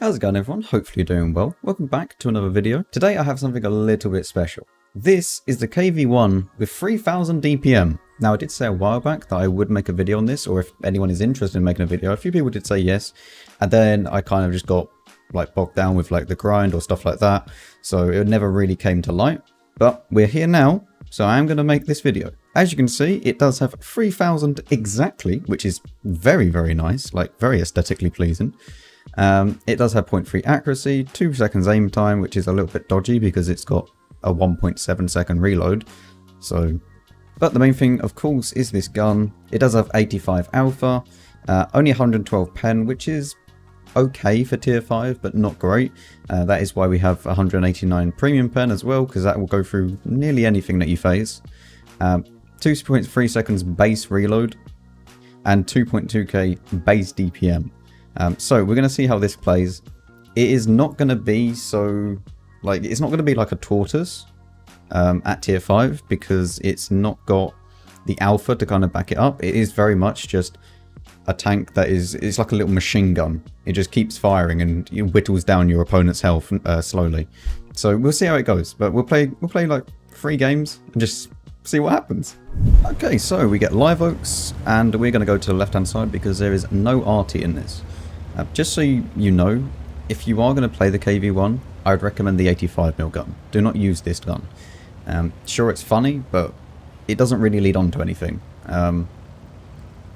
How's it going, everyone? Hopefully you're doing well. Welcome back to another video. Today I have something a little bit special. This is the KV1 with 3000 DPM. Now I did say a while back that I would make a video on this, or if anyone is interested in making a video. A few people did say yes, and then I kind of just got like bogged down with like the grind or stuff like that, so it never really came to light. But we're here now, so I am going to make this video. As you can see, it does have 3000 exactly, which is very, very nice, like very aesthetically pleasing. It does have 0.3 accuracy, 2 seconds aim time, which is a little bit dodgy because it's got a 1.7 second reload. But the main thing, of course, is this gun. It does have 85 alpha, only 112 pen, which is okay for tier 5, but not great. That is why we have 189 premium pen as well, because that will go through nearly anything that you face. 2.3 seconds base reload and 2.2k base DPM. So we're going to see how this plays. It is not going to be so, like, it's not going to be like a tortoise at tier 5 because it's not got the alpha to kind of back it up. It is very much just a tank that is, it's like a little machine gun. It just keeps firing and it whittles down your opponent's health slowly. So we'll see how it goes, but we'll play like 3 games and just see what happens. Okay, so we get live oaks and we're going to go to the left hand side because there is no RT in this. Just so you know, if you are going to play the KV1, I would recommend the 85mm gun. Do not use this gun. Sure, it's funny, but it doesn't really lead on to anything.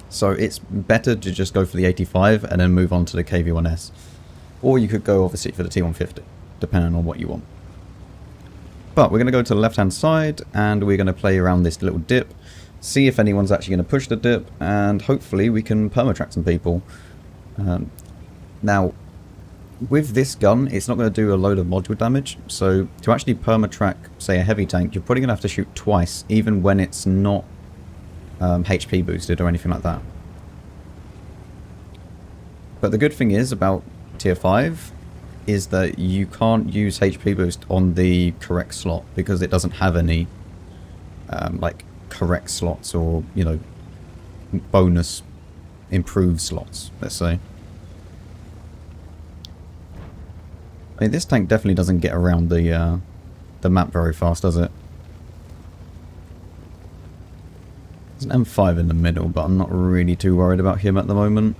So it's better to just go for the 85 and then move on to the KV1S. Or you could go obviously for the T150, depending on what you want. But we're going to go to the left hand side and we're going to play around this little dip, see if anyone's actually going to push the dip, and hopefully we can permatrack some people. Now, with this gun, it's not going to do a load of module damage, so to actually permatrack, say, a heavy tank, you're probably going to have to shoot twice, even when it's not HP boosted or anything like that. But the good thing is about tier 5 is that you can't use HP boost on the correct slot because it doesn't have any like correct slots or, you know, bonus improved slots, let's say. I mean, this tank definitely doesn't get around the map very fast, does it? There's an M5 in the middle, but I'm not really too worried about him at the moment.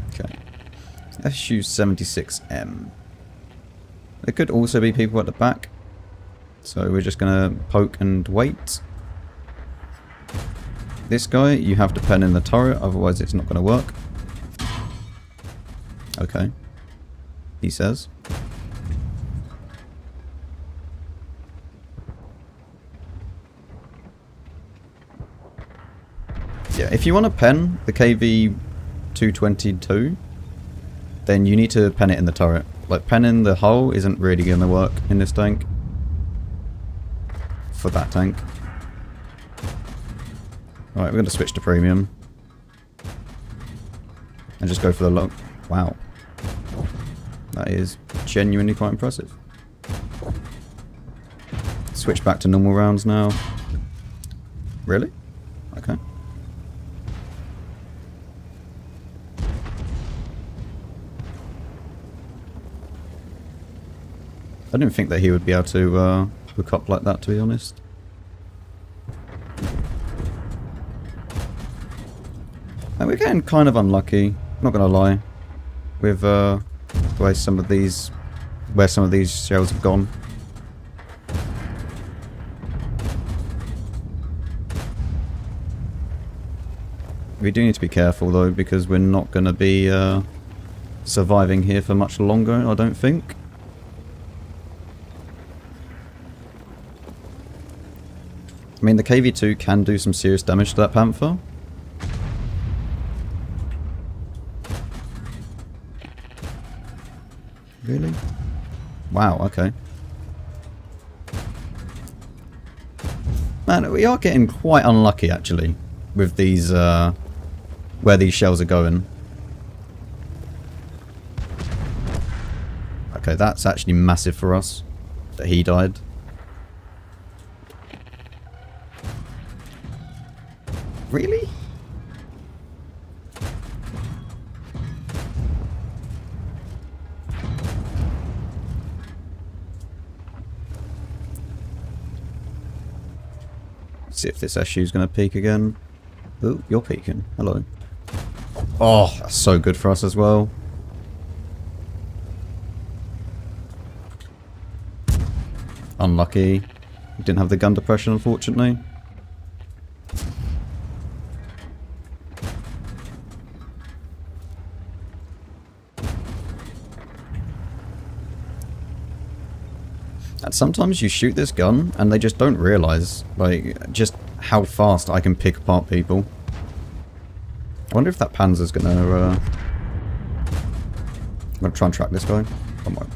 Okay. SU-76M. There could also be people at the back, so we're just going to poke and wait. This guy, you have to pen in the turret, otherwise it's not going to work. Okay. He says. Yeah, if you want to pen the KV222, then you need to pen it in the turret. Like, penning the hull isn't really going to work in this tank. For that tank. Alright, we're going to switch to premium. And just go for the low. Wow. That is genuinely quite impressive. Switch back to normal rounds now. Really? Okay. I didn't think that he would be able to hook up like that, to be honest. And we're getting kind of unlucky, not gonna lie, with where some of these shells have gone. We do need to be careful though, because we're not gonna be surviving here for much longer, I don't think. I mean, the KV2 can do some serious damage to that Panther. Really? Wow, okay. Man, we are getting quite unlucky actually with these where these shells are going. Okay, that's actually massive for us that he died. Really? See if this SU's going to peek again. Ooh, you're peeking. Hello. Oh, that's so good for us as well. Unlucky. Didn't have the gun depression, unfortunately. And sometimes you shoot this gun and they just don't realise, like, just how fast I can pick apart people. I wonder if that Panzer's gonna, I'm gonna try and track this guy. Oh my god.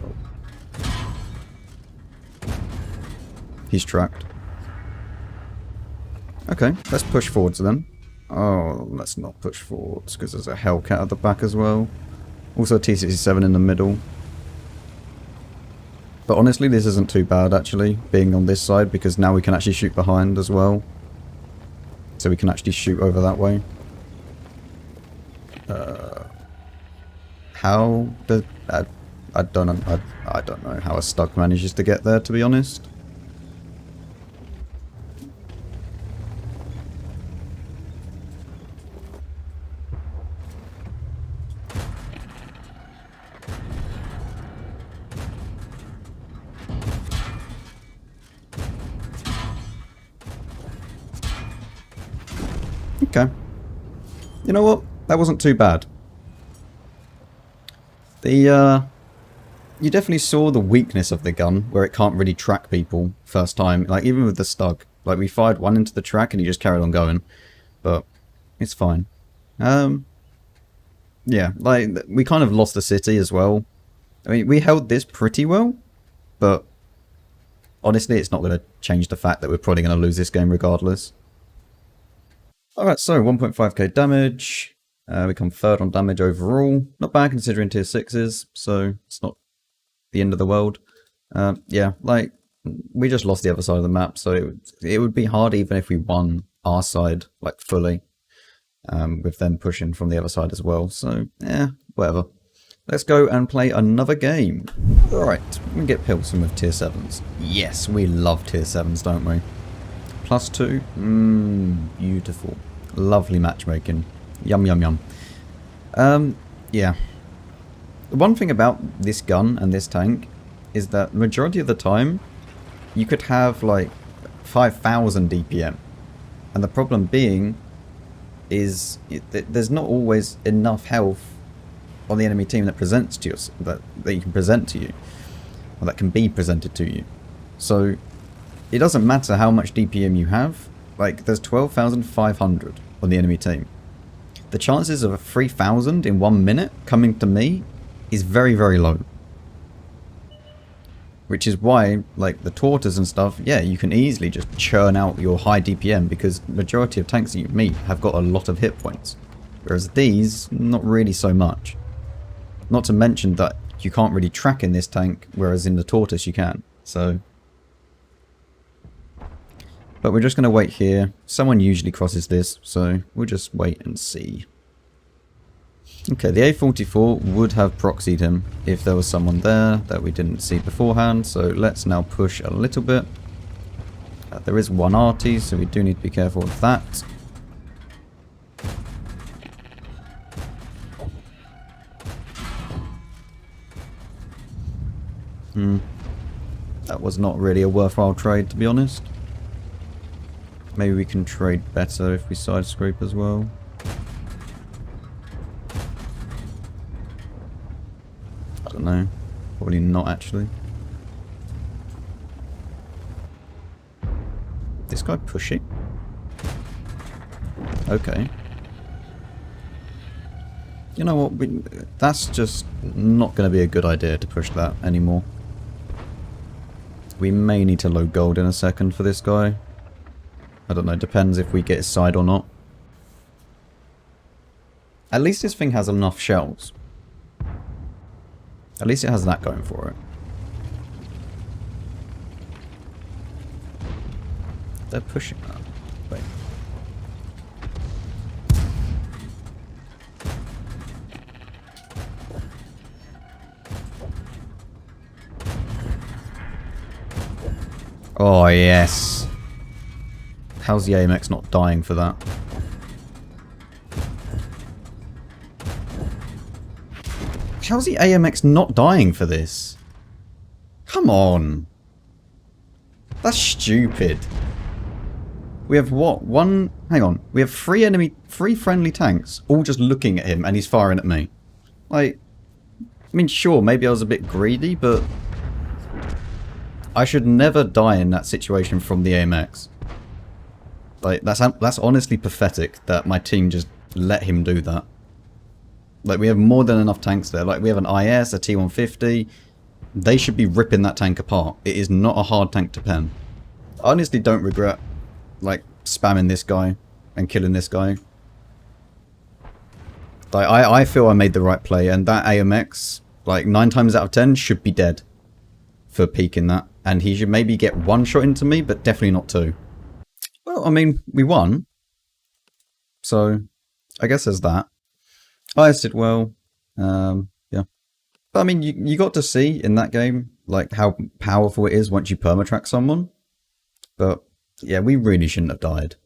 He's tracked. Okay, let's push forwards then. Oh, let's not push forwards, because there's a Hellcat at the back as well. Also a T-67 in the middle. But honestly, this isn't too bad, actually, being on this side, because now we can actually shoot behind as well. So we can actually shoot over that way. How does... I don't know. I don't know how a Stug manages to get there, to be honest. Okay. You know what? That wasn't too bad. You definitely saw the weakness of the gun, where it can't really track people first time. Like, even with the Stug. Like, we fired one into the track and he just carried on going. But, it's fine. Yeah, like, we kind of lost the city as well. I mean, we held this pretty well, but honestly, it's not going to change the fact that we're probably going to lose this game regardless. Alright, so 1.5k damage. We come third on damage overall. Not bad considering tier 6s, so it's not the end of the world. Yeah, like, we just lost the other side of the map, so it would be hard even if we won our side, like, fully. With them pushing from the other side as well, so, yeah, whatever. Let's go and play another game. Alright, we get Pilsen with tier 7s. Yes, we love tier 7s, don't we? +2. Beautiful. Lovely matchmaking. Yum, yum, yum. Yeah. The one thing about this gun and this tank is that the majority of the time, you could have, like, 5,000 DPM. And the problem being is there's not always enough health on the enemy team that presents to you, that you can present to you, or that can be presented to you. So it doesn't matter how much DPM you have, like, there's 12,500 on the enemy team. The chances of a 3,000 in 1 minute coming to me is very, very low. Which is why, like, the Tortas and stuff, yeah, you can easily just churn out your high DPM because the majority of tanks that you meet have got a lot of hit points. Whereas these, not really so much. Not to mention that you can't really track in this tank, whereas in the Tortoise you can. So... But we're just going to wait here. Someone usually crosses this, so we'll just wait and see. Okay, the A44 would have proxied him if there was someone there that we didn't see beforehand, so let's now push a little bit. There is one arty, so we do need to be careful of that. That was not really a worthwhile trade, to be honest. Maybe we can trade better if we side scrape as well. I don't know. Probably not, actually. This guy pushing? Okay. You know what? That's just not going to be a good idea to push that anymore. We may need to load gold in a second for this guy. I don't know, depends if we get his side or not. At least this thing has enough shells. At least it has that going for it. They're pushing that. Wait. Oh, yes. How's the AMX not dying for that? How's the AMX not dying for this? Come on. That's stupid. We have what? Hang on. We have three friendly tanks, all just looking at him, and he's firing at me. Like, I mean, sure, maybe I was a bit greedy, but I should never die in that situation from the AMX. Like, that's honestly pathetic that my team just let him do that. Like, we have more than enough tanks there. Like, we have an IS, a T-150. They should be ripping that tank apart. It is not a hard tank to pen. I honestly don't regret, like, spamming this guy and killing this guy. Like, I feel I made the right play, and that AMX, like, 9 times out of 10 should be dead for peeking that. And he should maybe get 1 shot into me, but definitely not 2. Well, I mean, we won. So, I guess there's that. I did well. Yeah. But I mean, you got to see in that game, like, how powerful it is once you permatrack someone. But, yeah, we really shouldn't have died.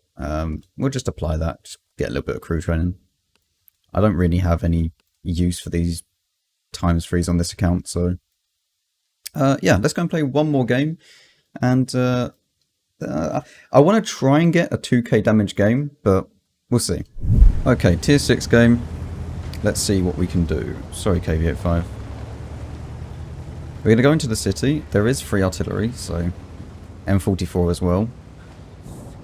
We'll just apply that. Just get a little bit of crew training. I don't really have any use for these ×3s on this account, so... yeah, let's go and play one more game. And, I want to try and get a 2k damage game, but we'll see. Okay, tier 6 game. Let's see what we can do. Sorry, KV1. We're going to go into the city. There is free artillery, so M44 as well.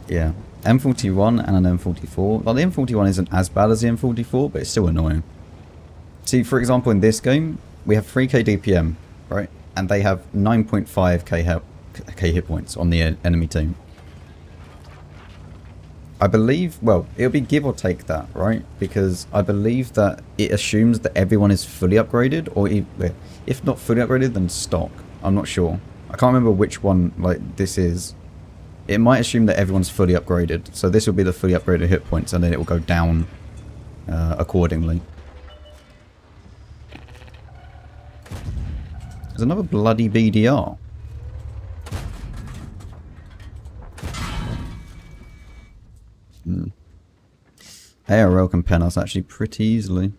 Yeah, M41 and an M44. Well, the M41 isn't as bad as the M44, but it's still annoying. See, for example, in this game, we have 3k DPM, right? And they have 9.5k hit points on the enemy team. I believe, well, it'll be give or take that, right? Because I believe that it assumes that everyone is fully upgraded, or if not fully upgraded, then stock. I'm not sure. I can't remember which one, like, this is. It might assume that everyone's fully upgraded. So this will be the fully upgraded hit points, and then it will go down accordingly. There's another bloody BDR. ARL can pen us actually pretty easily.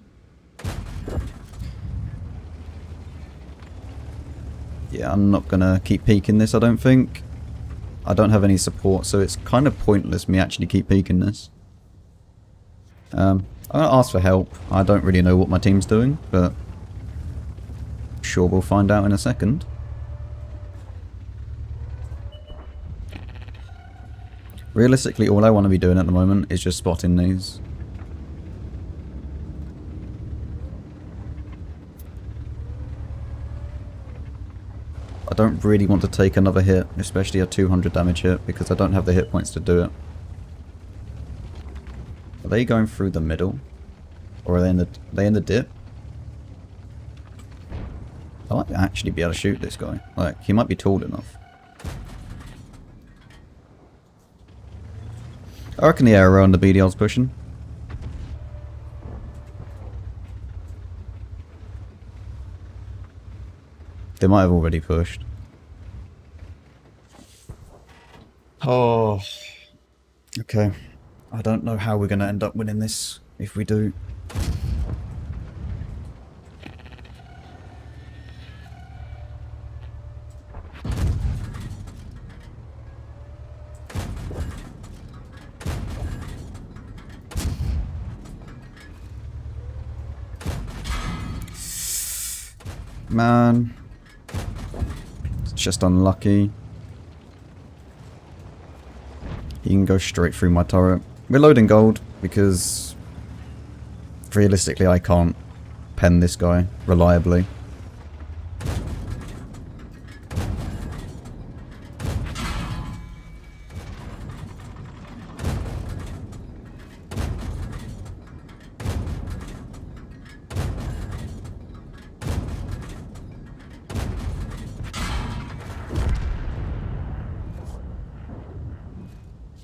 Yeah, I'm not gonna keep peeking this, I don't think. I don't have any support, so it's kind of pointless me actually keep peeking this. I'm gonna ask for help. I don't really know what my team's doing, but sure we'll find out in a second. Realistically, all I want to be doing at the moment is just spotting these. I don't really want to take another hit, especially a 200 damage hit, because I don't have the hit points to do it. Are they going through the middle? Or are they in the dip? I might actually be able to shoot this guy. Like, he might be tall enough. I reckon the arrow and the BDL's pushing. They might have already pushed. Oh. Okay. I don't know how we're going to end up winning this if we do. Man. It's just unlucky. He can go straight through my turret. We're loading gold because realistically I can't pen this guy reliably.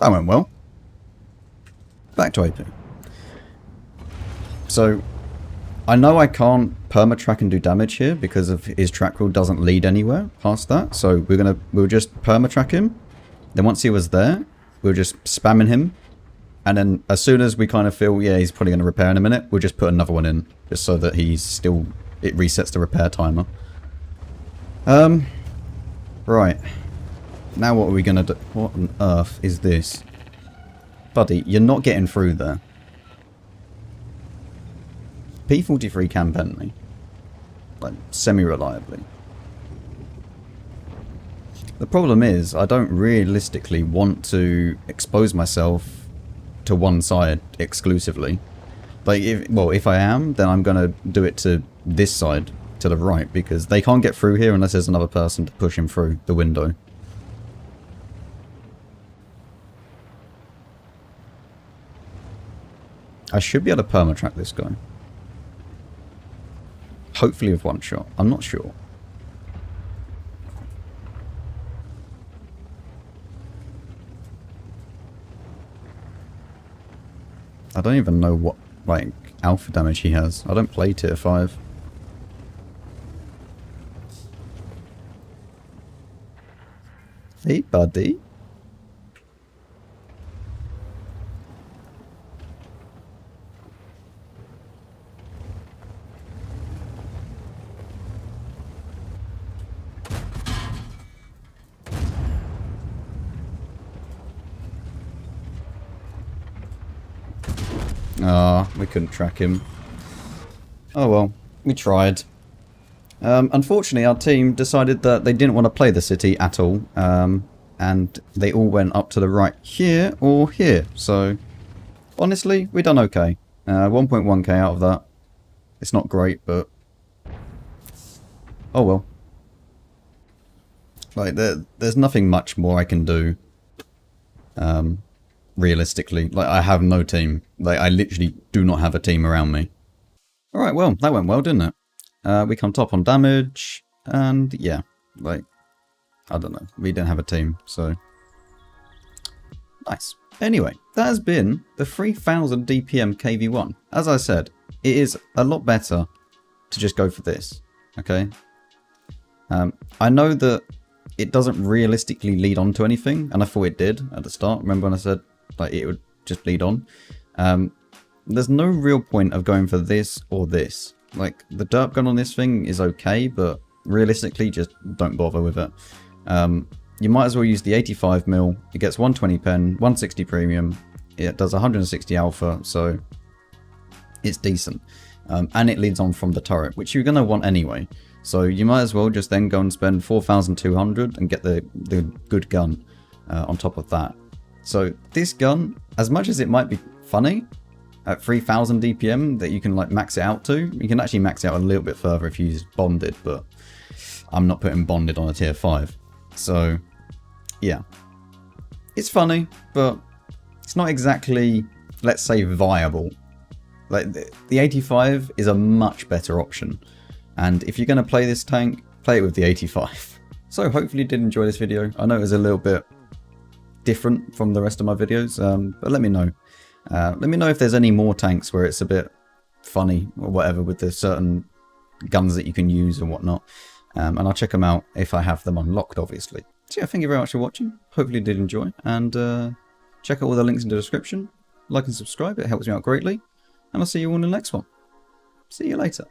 That went well. Back to AP. So, I know I can't perma-track and do damage here because of his track rule doesn't lead anywhere past that. So we'll just perma-track him. Then once he was there, we're just spamming him. And then as soon as we kind of feel, yeah, he's probably going to repair in a minute, we'll just put another one in. Just so that he's still, it resets the repair timer. Right. Now what are we going to do? What on earth is this? Buddy, you're not getting through there. P43 can pen me. Like, semi-reliably. The problem is, I don't realistically want to expose myself to one side exclusively. Like, if I am, then I'm going to do it to this side, to the right, because they can't get through here unless there's another person to push him through the window. I should be able to perma-track this guy. Hopefully with one shot. I'm not sure. I don't even know what, like, alpha damage he has. I don't play tier 5. Hey, buddy. Ah, we couldn't track him. Oh well, we tried. Unfortunately, our team decided that they didn't want to play the city at all, and they all went up to the right here or here. So, honestly, we done okay. 1.1k out of that. It's not great, but oh well. Like, there's nothing much more I can do. Realistically, like, I have no team. Like, I literally do not have a team around me. Alright, well, that went well, didn't it? We come top on damage, and yeah, like, I don't know. We didn't have a team, so nice. Anyway, that has been the 3000 DPM KV1. As I said, it is a lot better to just go for this, okay? I know that it doesn't realistically lead on to anything, and I thought it did at the start. Remember when I said, like, it would just lead on? There's no real point of going for this or this. Like, the derp gun on this thing is okay, but realistically, just don't bother with it. You might as well use the 85mm. It gets 120 pen, 160 premium. It does 160 alpha, so it's decent. And it leads on from the turret, which you're going to want anyway. So you might as well just then go and spend 4,200 and get the good gun on top of that. So this gun, as much as it might be funny, at 3000 DPM that you can like max it out to, you can actually max it out a little bit further if you use bonded, but I'm not putting bonded on a tier 5. So yeah, it's funny, but it's not exactly, let's say, viable. Like, the 85 is a much better option. And if you're going to play this tank, play it with the 85. So hopefully you did enjoy this video. I know it was a little bit different from the rest of my videos, but let me know. Let me know if there's any more tanks where it's a bit funny or whatever with the certain guns that you can use and whatnot. And I'll check them out if I have them unlocked, obviously. So yeah, thank you very much for watching. Hopefully you did enjoy. And check out all the links in the description. Like and subscribe, it helps me out greatly. And I'll see you all in the next one. See you later.